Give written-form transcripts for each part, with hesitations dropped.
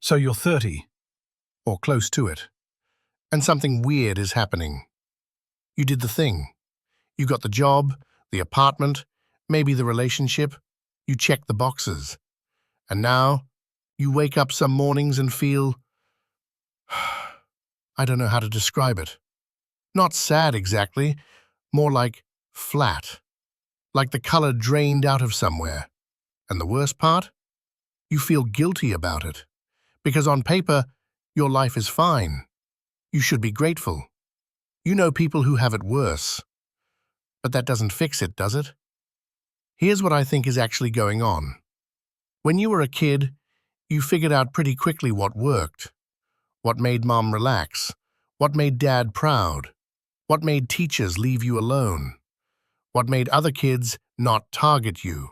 So you're 30, or close to it, and something weird is happening. You did the thing. You got the job, the apartment, maybe the relationship. You checked the boxes. And now, you wake up some mornings and feel… I don't know how to describe it. Not sad exactly, more like flat. Like the color drained out of somewhere. And the worst part? You feel guilty about it. Because on paper, your life is fine. You should be grateful. You know people who have it worse. But that doesn't fix it, does it? Here's what I think is actually going on. When you were a kid, you figured out pretty quickly what worked. What made mom relax. What made dad proud. What made teachers leave you alone. What made other kids not target you.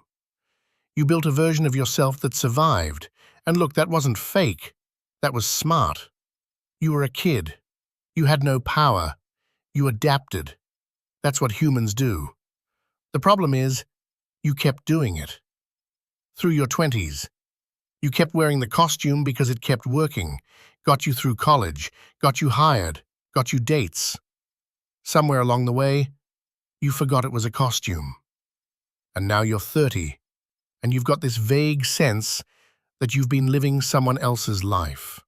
You built a version of yourself that survived. And look, that wasn't fake. That was smart. You were a kid. You had no power. You adapted. That's what humans do. The problem is, you kept doing it. Through your 20s, you kept wearing the costume because it kept working, got you through college, got you hired, got you dates. Somewhere along the way, you forgot it was a costume. And now you're 30, and you've got this vague sense that you've been living someone else's life.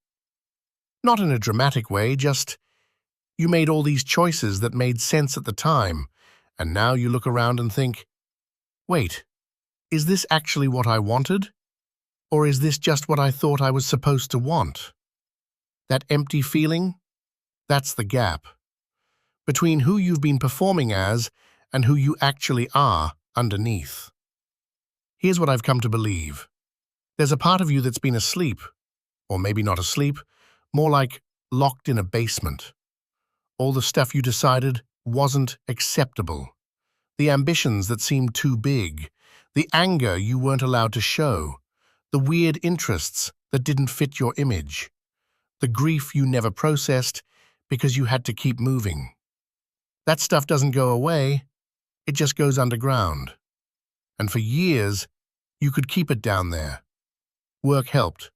Not in a dramatic way, just you made all these choices that made sense at the time, and now you look around and think, wait, is this actually what I wanted? Or is this just what I thought I was supposed to want? That empty feeling? That's the gap between who you've been performing as and who you actually are underneath. Here's what I've come to believe. There's a part of you that's been asleep, or maybe not asleep, more like locked in a basement. All the stuff you decided wasn't acceptable. The ambitions that seemed too big. The anger you weren't allowed to show. The weird interests that didn't fit your image. The grief you never processed because you had to keep moving. That stuff doesn't go away, it just goes underground. And for years, you could keep it down there. Work helped.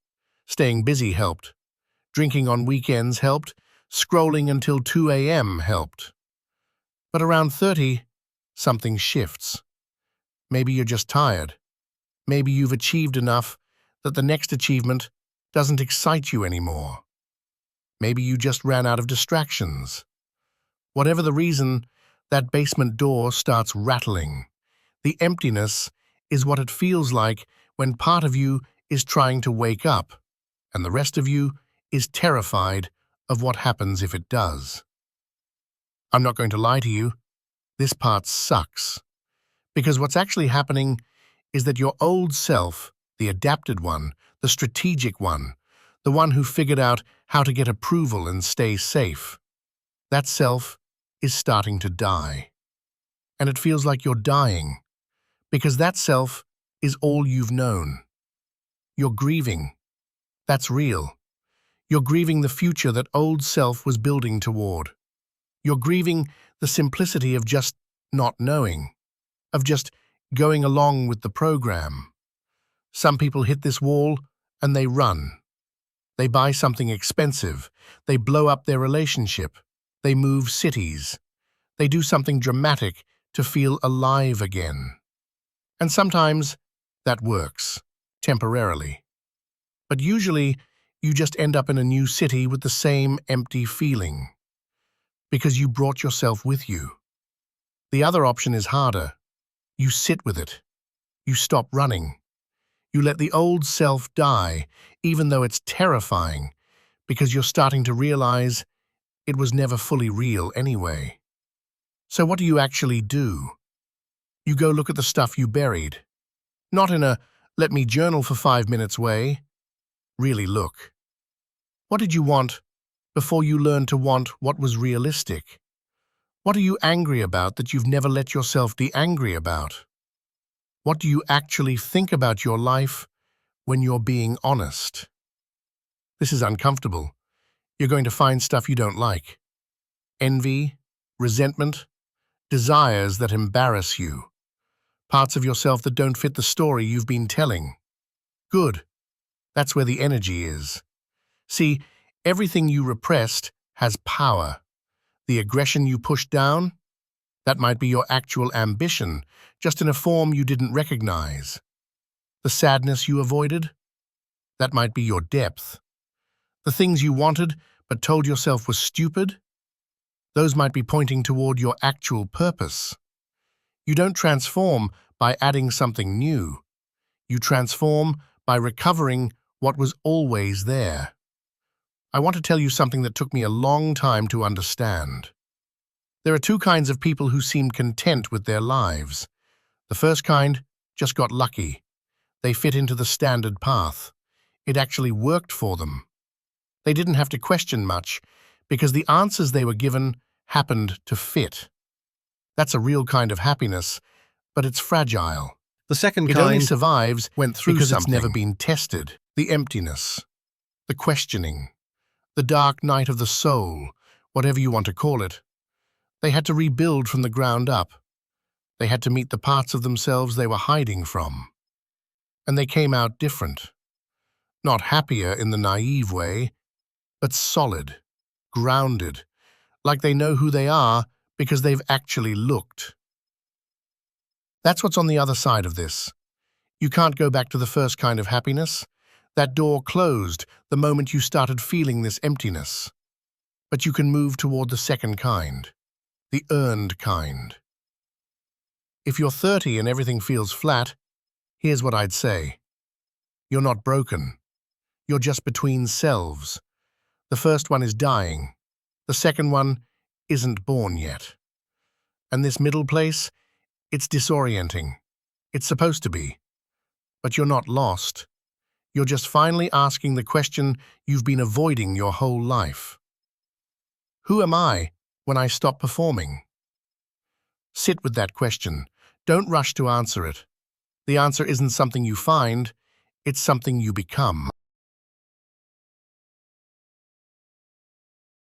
Staying busy helped. Drinking on weekends helped. Scrolling until 2 a.m. helped. But around 30, something shifts. Maybe you're just tired. Maybe you've achieved enough that the next achievement doesn't excite you anymore. Maybe you just ran out of distractions. Whatever the reason, that basement door starts rattling. The emptiness is what it feels like when part of you is trying to wake up, and the rest of you is terrified of what happens if it does. I'm not going to lie to you, this part sucks. Because what's actually happening is that your old self, the adapted one, the strategic one, the one who figured out how to get approval and stay safe, that self is starting to die. And it feels like you're dying, because that self is all you've known. You're grieving. That's real. You're grieving the future that old self was building toward. You're grieving the simplicity of just not knowing, of just going along with the program. Some people hit this wall and they run. They buy something expensive. They blow up their relationship. They move cities. They do something dramatic to feel alive again. And sometimes that works, temporarily. But usually, you just end up in a new city with the same empty feeling. Because you brought yourself with you. The other option is harder. You sit with it. You stop running. You let the old self die, even though it's terrifying, because you're starting to realize it was never fully real anyway. So what do you actually do? You go look at the stuff you buried. Not in a, let me journal for 5 minutes way. Really look. What did you want before you learned to want what was realistic? What are you angry about that you've never let yourself be angry about? What do you actually think about your life when you're being honest? This is uncomfortable. You're going to find stuff you don't like. Envy, resentment, desires that embarrass you. Parts of yourself that don't fit the story you've been telling. Good. That's where the energy is. See, everything you repressed has power. The aggression you pushed down, that might be your actual ambition, just in a form you didn't recognize. The sadness you avoided, that might be your depth. The things you wanted but told yourself were stupid, those might be pointing toward your actual purpose. You don't transform by adding something new. You transform by recovering what was always there. I want to tell you something that took me a long time to understand. There are two kinds of people who seem content with their lives. The first kind just got lucky. They fit into the standard path. It actually worked for them. They didn't have to question much because the answers they were given happened to fit. That's a real kind of happiness, but it's fragile. The second It only kind survives went through because something. it's never been tested. The emptiness, the questioning, the dark night of the soul, whatever you want to call it. They had to rebuild from the ground up. They had to meet the parts of themselves they were hiding from. And they came out different. Not happier in the naive way, but solid, grounded, like they know who they are because they've actually looked. That's what's on the other side of this. You can't go back to the first kind of happiness. That door closed the moment you started feeling this emptiness. But you can move toward the second kind, the earned kind. If you're 30 and everything feels flat, here's what I'd say. You're not broken. You're just between selves. The first one is dying. The second one isn't born yet. And this middle place, it's disorienting. It's supposed to be. But you're not lost. You're just finally asking the question you've been avoiding your whole life. Who am I when I stop performing? Sit with that question. Don't rush to answer it. The answer isn't something you find, it's something you become.